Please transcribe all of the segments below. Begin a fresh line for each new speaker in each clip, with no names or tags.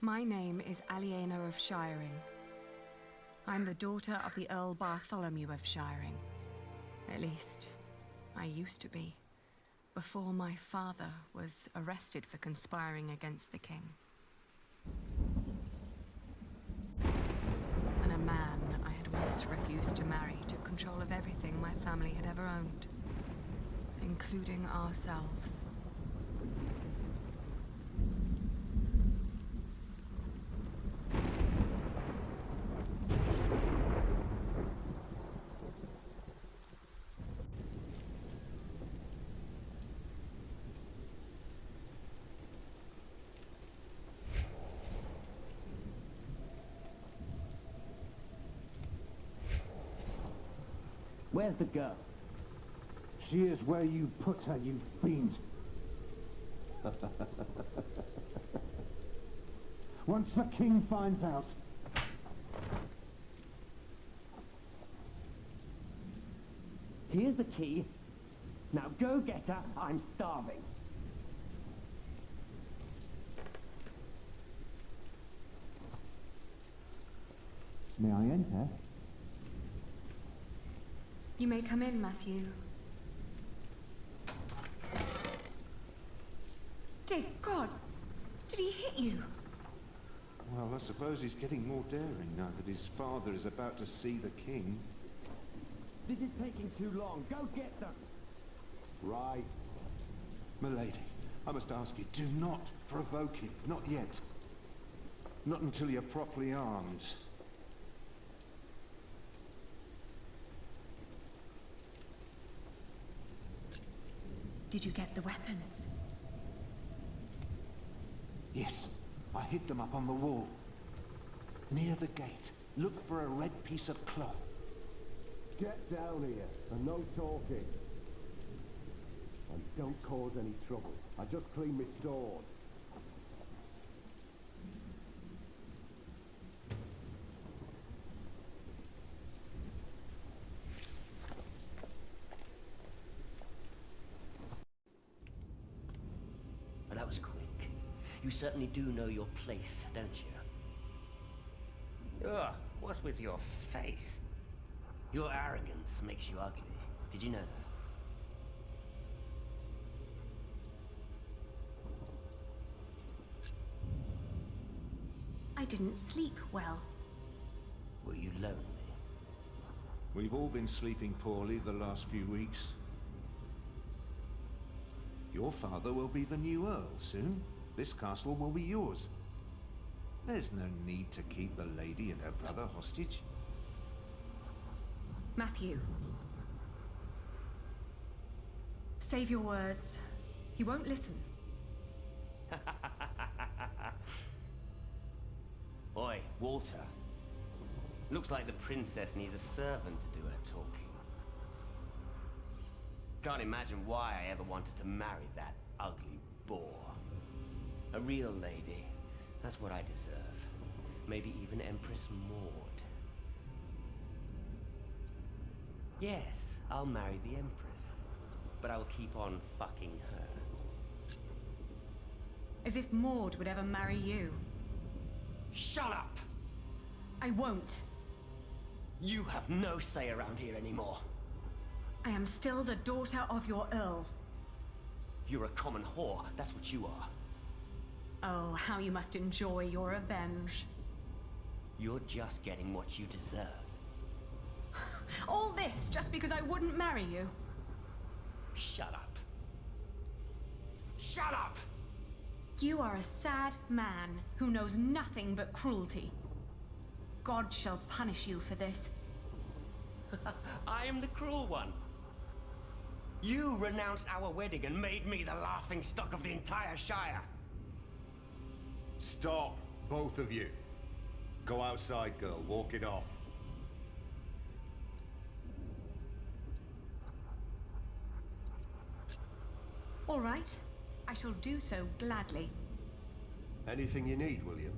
My name is Aliena of Shiring. I'm the daughter of the Earl Bartholomew of Shiring. At least, I used to be, before my father was arrested for conspiring against the king. And a man I had once refused to marry took control of everything my family had ever owned, including ourselves.
Where's the girl?
She is where you put her, you fiend. Once the king finds out...
Here's the key. Now go get her, I'm starving.
May I enter?
You may come in, Matthew. Dear God! Did he hit you?
Well, I suppose he's getting more daring now that his father is about to see the king.
This is taking too long. Go get them.
Right. Milady, I must ask you, do not provoke him. Not yet. Not until you're properly armed.
Did you get the weapons?
Yes, I hid them up on the wall. Near the gate. Look for a red piece of cloth.
Get down here, and no talking. And don't cause any trouble. I just cleaned my sword.
Well, that was quick. You certainly do know your place, don't you? Ugh, what's with your face? Your arrogance makes you ugly. Did you know that?
I didn't sleep well.
Were you lonely?
We've all been sleeping poorly the last few weeks. Your father will be the new Earl soon. This castle will be yours. There's no need to keep the lady and her brother hostage.
Matthew. Save your words. He won't listen.
Oi, Walter. Looks like the princess needs a servant to do her talking. Can't imagine why I ever wanted to marry that ugly boar. A real lady. That's what I deserve. Maybe even Empress Maud. Yes, I'll marry the Empress. But I'll keep on fucking her.
As if Maud would ever marry you.
Shut up!
I won't.
You have no say around here anymore.
I am still the daughter of your Earl.
You're a common whore, that's what you are.
Oh, how you must enjoy your revenge.
You're just getting what you deserve.
All this just because I wouldn't marry you?
Shut up. Shut up!
You are a sad man who knows nothing but cruelty. God shall punish you for this.
I am the cruel one. You renounced our wedding and made me the laughingstock of the entire Shire.
Stop, both of you. Go outside, girl. Walk it off.
All right. I shall do so gladly.
Anything you need, William?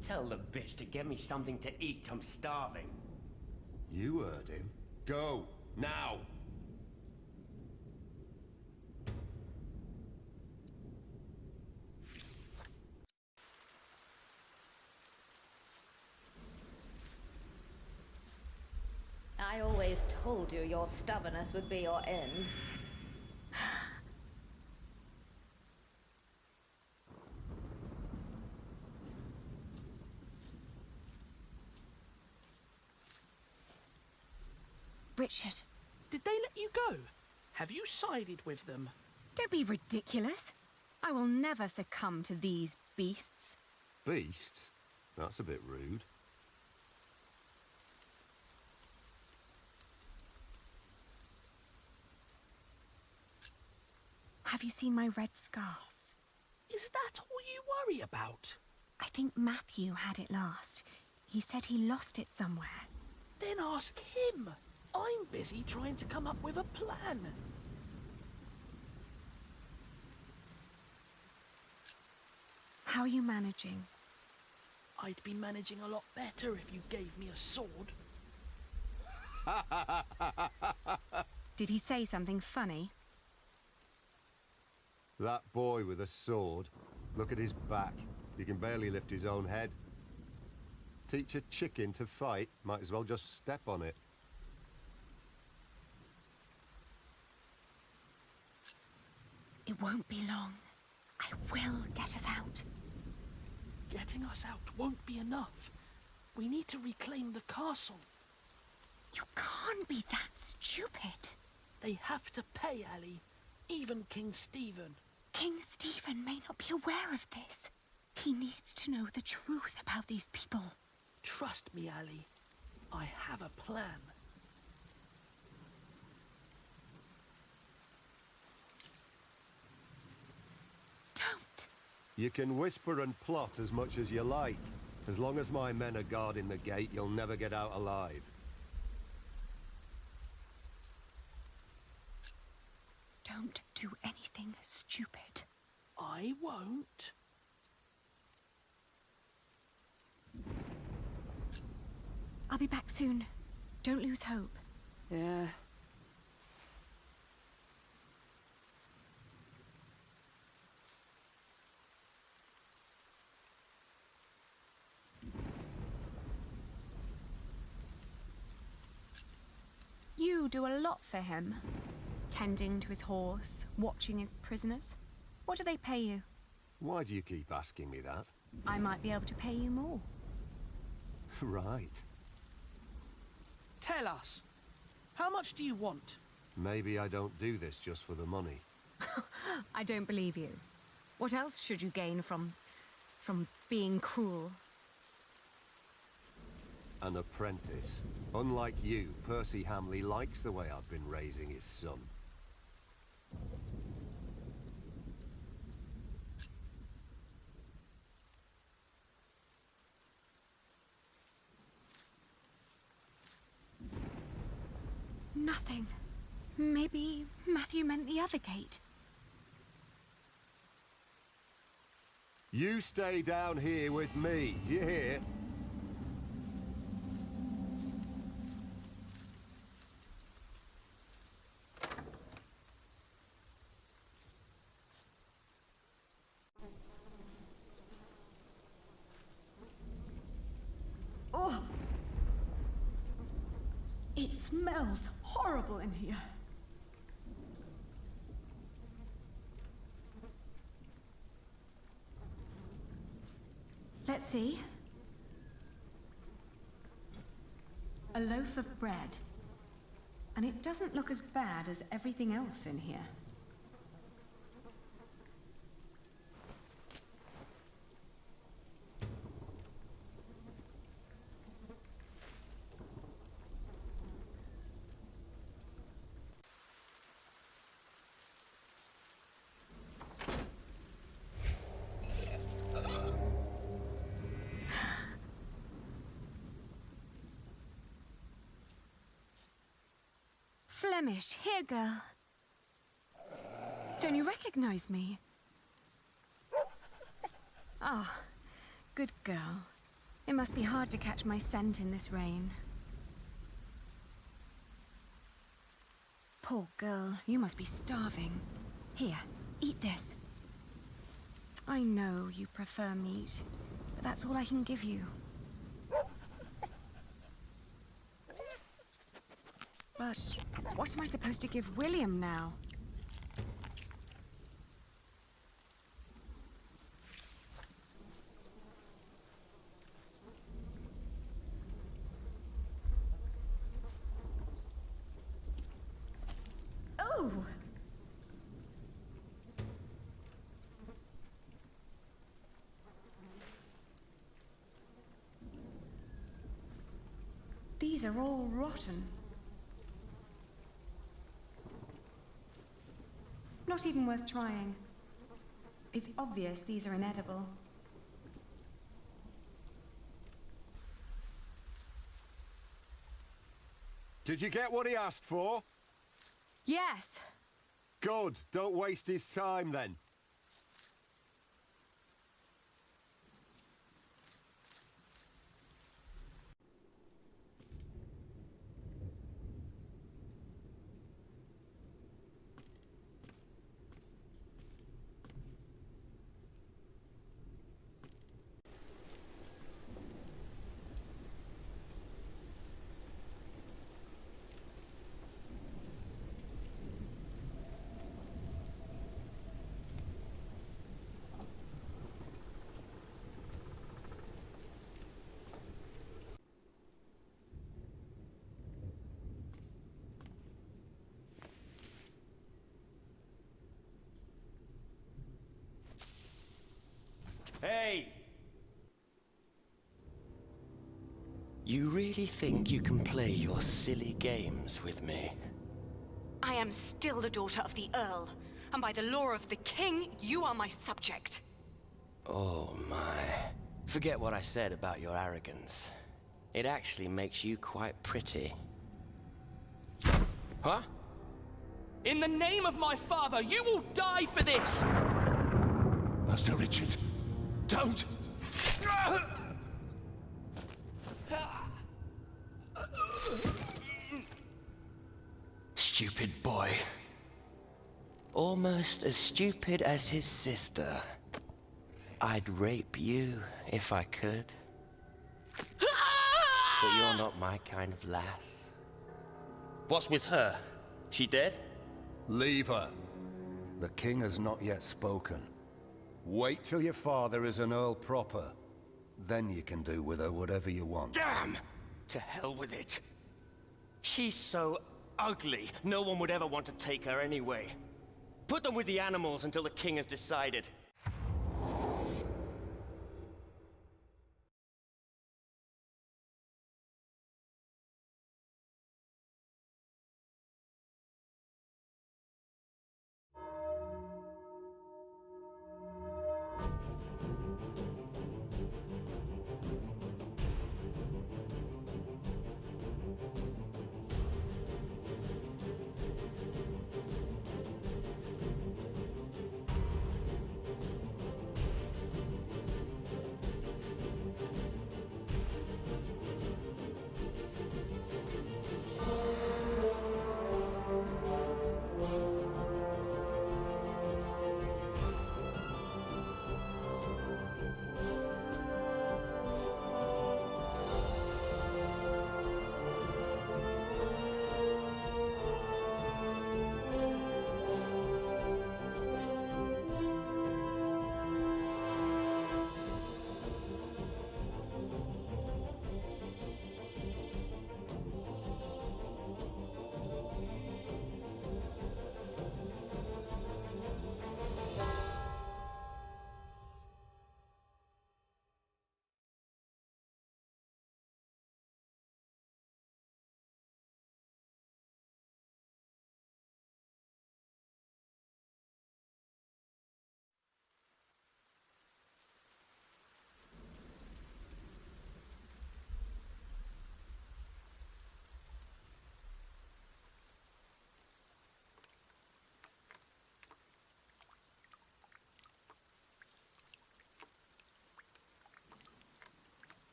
Tell the bitch to get me something to eat. I'm starving.
You heard him. Go, now!
I always told you your stubbornness would be your end.
Richard,
Did they let you go? Have you sided with them?
don't be ridiculous. I will never succumb to these beasts.
Beasts? That's a bit rude.
Have you seen my red scarf?
Is that all you worry about?
I think Matthew had it last. He said he lost it somewhere.
Then ask him. I'm busy trying to come up with a plan.
How are you managing?
I'd be managing a lot better if you gave me a sword.
Did he say something funny?
That boy with a sword. Look at his back. He can barely lift his own head. Teach a chicken to fight, might as well just step on it.
It won't be long. I will get us out.
Getting us out won't be enough. We need to reclaim the castle.
You can't be that stupid.
They have to pay, Ali. Even King Stephen.
King Stephen may not be aware of this. He needs to know the truth about these people.
Trust me, Ali. I have a plan.
Don't.
You can whisper and plot as much as you like. As long as my men are guarding the gate, you'll never get out alive.
Don't do anything stupid.
I won't.
I'll be back soon. Don't lose hope.
Yeah.
You do a lot for him. Tending to his horse, watching his prisoners. What do they pay you?
Why do you keep asking me that?
I might be able to pay you more.
Right.
Tell us. How much do you want?
Maybe I don't do this just for the money.
I don't believe you. What else should you gain from being cruel?
An apprentice. Unlike you, Percy Hamley likes the way I've been raising his son.
Nothing. Maybe Matthew meant the other gate.
You stay down here with me, do you hear?
Oh! It smells horrible in here. Let's see. A loaf of bread. And it doesn't look as bad as everything else in here. Flemish, here, girl. Don't you recognize me? Ah, good girl. It must be hard to catch my scent in this rain. Poor girl, you must be starving. Here, eat this. I know you prefer meat, but that's all I can give you. But what am I supposed to give William now? Oh! These are all rotten. Not even worth trying. It's obvious these are inedible.
Did you get what he asked for?
Yes!
Good. Don't waste his time, then.
Hey! You really think you can play your silly games with me?
I am still the daughter of the Earl, and by the law of the King, you are my subject.
Oh my. Forget what I said about your arrogance. It actually makes you quite pretty. Huh?
In the name of my father, you will die for this!
Master Richard, don't!
Stupid boy. Almost as stupid as his sister. I'd rape you if I could. But you're not my kind of lass. What's with her? She dead?
Leave her. The king has not yet spoken. Wait till your father is an earl proper. Then you can do with her whatever you want.
Damn! To hell with it. She's so ugly, no one would ever want to take her anyway. Put them with the animals until the king has decided.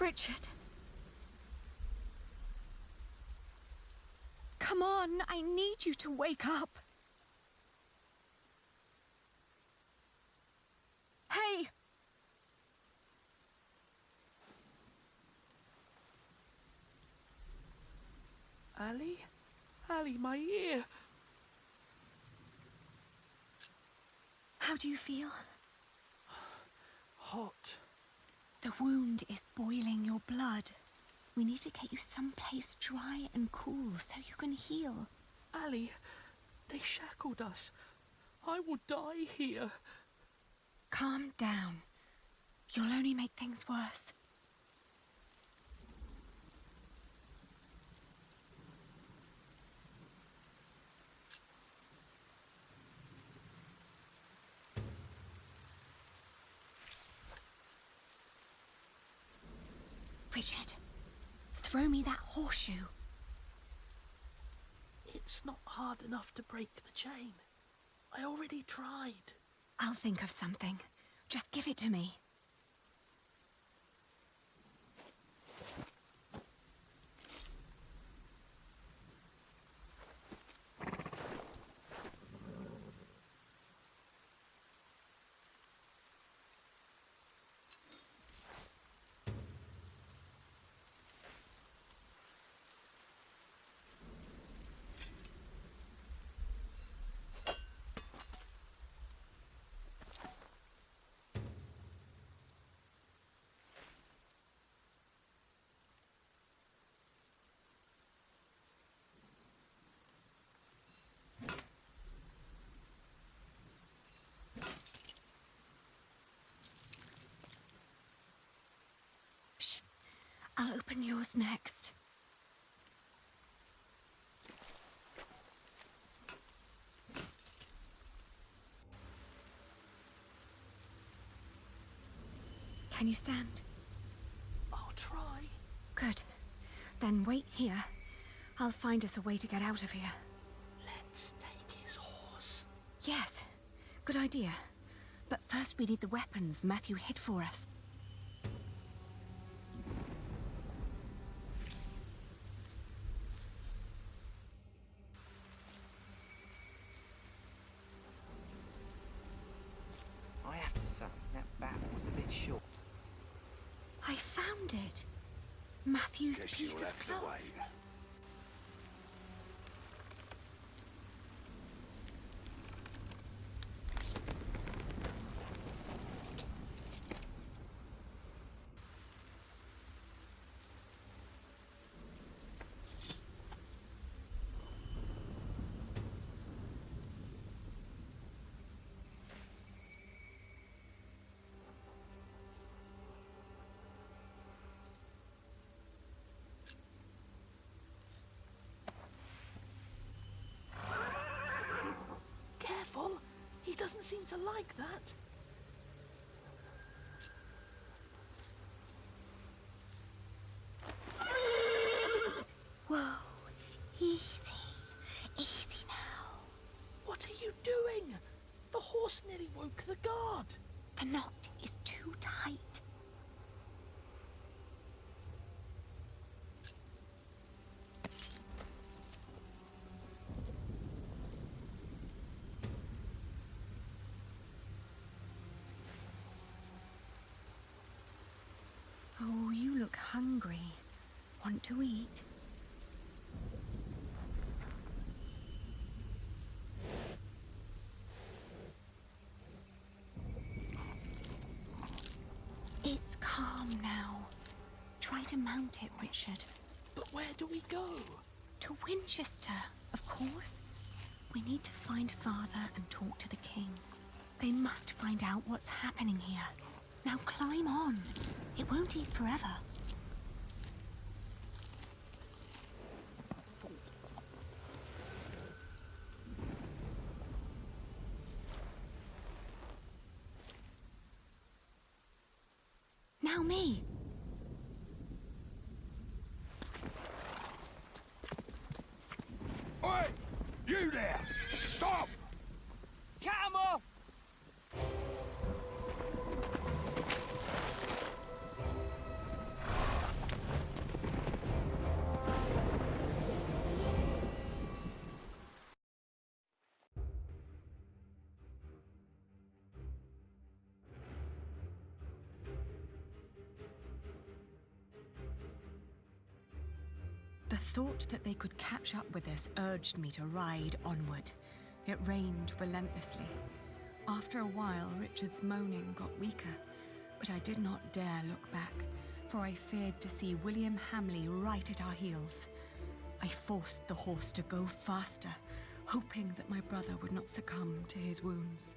Richard. Come on, I need you to wake up. Hey!
Ali? Ali, my ear!
How do you feel?
Hot.
The wound is boiling your blood. We need to get you someplace dry and cool so you can heal.
Ali, they shackled us. I will die here.
Calm down. You'll only make things worse. Richard, throw me that horseshoe.
It's not hard enough to break the chain. I already tried.
I'll think of something. Just give it to me. I'll open yours next. Can you stand?
I'll try.
Good. Then wait here. I'll find us a way to get out of here.
Let's take his horse.
Yes, good idea. But first we need the weapons Matthew hid for us.
I have to say, that bat was a bit short.
I found it. Matthew's
Guess
piece
you'll
of
have to
cloth.
wait.
Careful! He doesn't seem to like that.
Whoa, easy. Easy now.
What are you doing? The horse nearly woke the guard.
The knot is too tight. Oh, you look hungry. Want to eat? It's calm now. Try to mount it, Richard.
But where do we go?
To Winchester, of course. We need to find Father and talk to the king. They must find out what's happening here. Now climb on. It won't eat forever. Now me.
Oi! You there! Stop!
Cut him off!
The thought that they could catch up with us urged me to ride onward. It rained relentlessly. After a while, Richard's moaning got weaker, but I did not dare look back, for I feared to see William Hamley right at our heels. I forced the horse to go faster, hoping that my brother would not succumb to his wounds.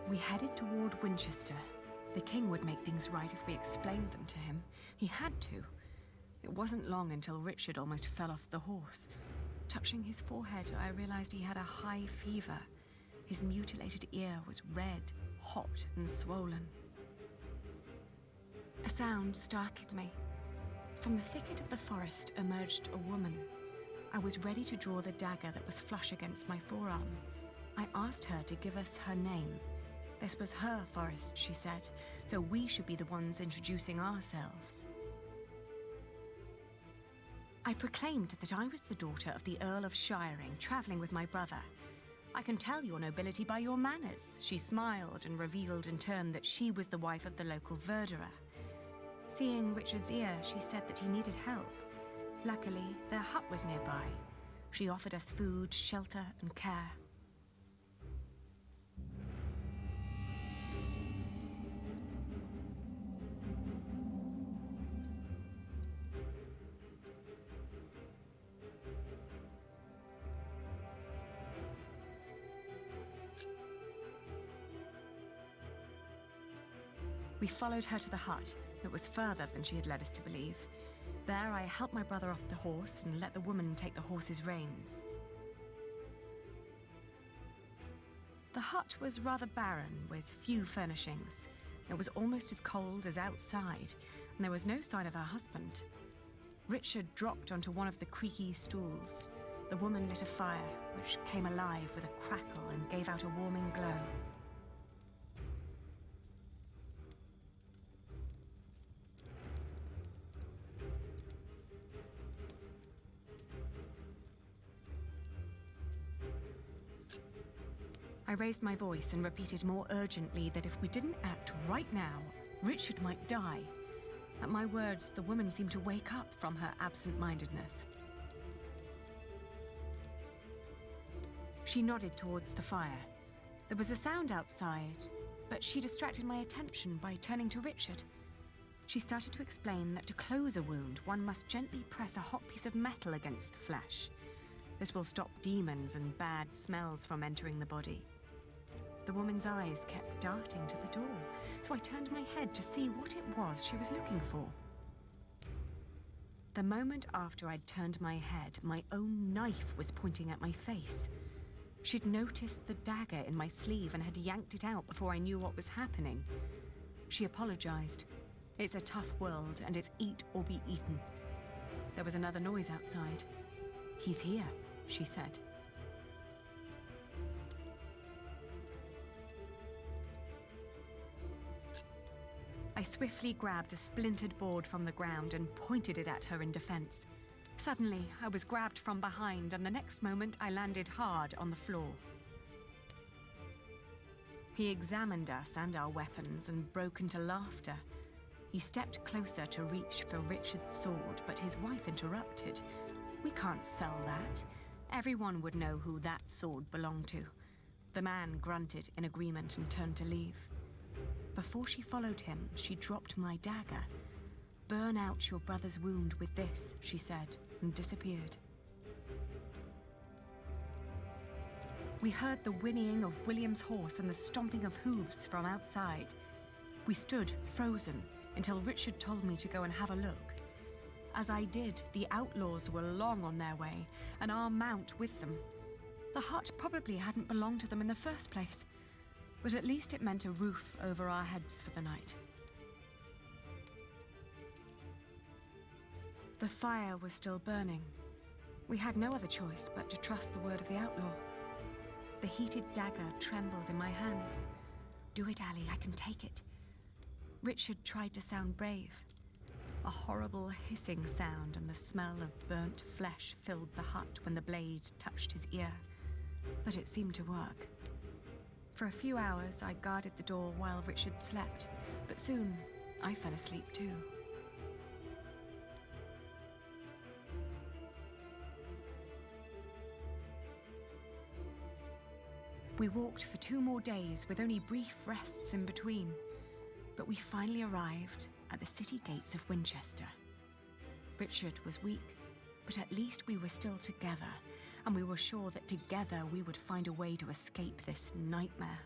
We headed toward Winchester. The king would make things right if we explained them to him. He had to. It wasn't long until Richard almost fell off the horse. Touching his forehead, I realized he had a high fever. His mutilated ear was red, hot, and swollen. A sound startled me. From the thicket of the forest emerged a woman. I was ready to draw the dagger that was flush against my forearm. I asked her to give us her name. This was her forest, she said, so we should be the ones introducing ourselves. I proclaimed that I was the daughter of the Earl of Shiring, traveling with my brother. I can tell your nobility by your manners. She smiled and revealed in turn that she was the wife of the local verderer. Seeing Richard's ear, she said that he needed help. Luckily, their hut was nearby. She offered us food, shelter, and care. We followed her to the hut. It was further than she had led us to believe. There, I helped my brother off the horse and let the woman take the horse's reins. The hut was rather barren, with few furnishings. It was almost as cold as outside, and there was no sign of her husband. Richard dropped onto one of the creaky stools. The woman lit a fire, which came alive with a crackle and gave out a warming glow. I raised my voice and repeated more urgently that if we didn't act right now, Richard might die. At my words, the woman seemed to wake up from her absent-mindedness. She nodded towards the fire. There was a sound outside, but she distracted my attention by turning to Richard. She started to explain that to close a wound, one must gently press a hot piece of metal against the flesh. This will stop demons and bad smells from entering the body. The woman's eyes kept darting to the door, so I turned my head to see what it was she was looking for. The moment after I'd turned my head, my own knife was pointing at my face. She'd noticed the dagger in my sleeve and had yanked it out before I knew what was happening. She apologized. It's a tough world, and it's eat or be eaten. There was another noise outside. "He's here," she said. I swiftly grabbed a splintered board from the ground and pointed it at her in defense. Suddenly, I was grabbed from behind, and the next moment I landed hard on the floor. He examined us and our weapons and broke into laughter. He stepped closer to reach for Richard's sword, but his wife interrupted. "We can't sell that. Everyone would know who that sword belonged to." The man grunted in agreement and turned to leave. Before she followed him, she dropped my dagger. "Burn out your brother's wound with this," she said, and disappeared. We heard the whinnying of William's horse and the stomping of hooves from outside. We stood frozen until Richard told me to go and have a look. As I did, the outlaws were long on their way, and our mount with them. The hut probably hadn't belonged to them in the first place, but at least it meant a roof over our heads for the night. The fire was still burning. We had no other choice but to trust the word of the outlaw. The heated dagger trembled in my hands. "Do it, Ali, I can take it." Richard tried to sound brave. A horrible hissing sound and the smell of burnt flesh filled the hut when the blade touched his ear. But it seemed to work. For a few hours, I guarded the door while Richard slept, but soon I fell asleep too. We walked for 2 more days with only brief rests in between, but we finally arrived at the city gates of Winchester. Richard was weak, but at least we were still together, and we were sure that together we would find a way to escape this nightmare.